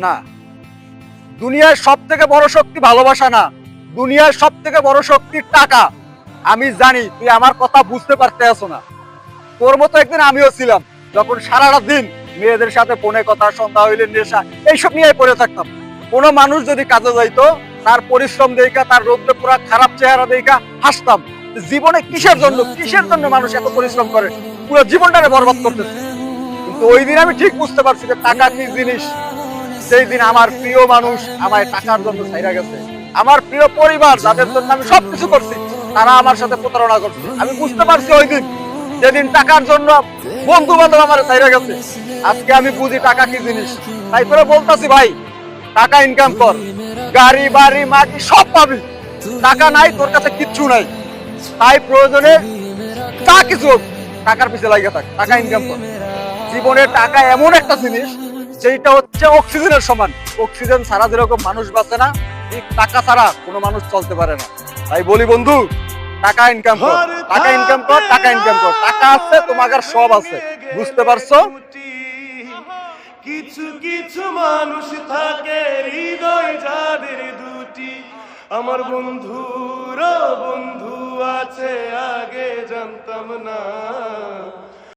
না, দুনিয়ার সব থেকে বড় শক্তি ভালোবাসা না, দুনিয়ার সব থেকে বড় শক্তি টাকা। আমি জানি তুই আমার কথা বুঝতে পারতে আসো না। তোর মতো একদিন আমিও ছিলাম, যখন সারাটা দিন মেয়েদের সাথে ফোনে কথা, সন্ধ্যা হইলে নেশা, এইসব নিয়ে পড়ে থাকতাম। কোনো মানুষ যদি কাজে যাইতো, তার পরিশ্রম দেখা, তার রোদ্রে পুরা খারাপ চেহারা দেখা হাসতাম। জীবনে কিসের জন্য মানুষ এত পরিশ্রম করে, পুরো জীবনটাকে বরবাদ করতেছে। কিন্তু ওই দিন আমি ঠিক বুঝতে পারছি যে টাকা কি জিনিস। সেই দিন আমার প্রিয় মানুষ আমায় টাকার জন্য ছাইরা গেছে। আমার প্রিয় পরিবার, যাদের জন্য আমি সবকিছু করছি, তারা আমার সাথে প্রতারণা করছে। আমি বুঝতে পারছি ওই দিন, যেদিন টাকার জন্য বন্ধু বান্ধব আমার ছাইরা গেছে। আজকে আমি বুঝি টাকা কি জিনিস। তাই করে বলতাছি ভাই, টাকা ইনকাম কর, গাড়ি বাড়ি মাটি সব পাবি। টাকা নাই, তোর কাছে কিচ্ছু নাই। তাই প্রয়োজনে যা কিছু হোক, টাকার পিছে লাগিয়ে থাক, টাকা ইনকাম কর। জীবনে টাকা এমন একটা জিনিস, যেটা হচ্ছে অক্সিজেনের সমান। অক্সিজেন ছাড়া যেরকম মানুষ বাঁচে না, ঠিক টাকা ছাড়া কোনো মানুষ চলতে পারে না। তাই বলি বন্ধু, টাকা ইনকাম কর, টাকা ইনকাম কর, টাকা ইনকাম কর। টাকা আছে, তোমার সব আছে। বুঝতে পারছো? কিছু কিছু মানুষ থাকে হৃদয় যাদের দুটি, আমার বন্ধুর বন্ধু আছে আগে জানতাম না।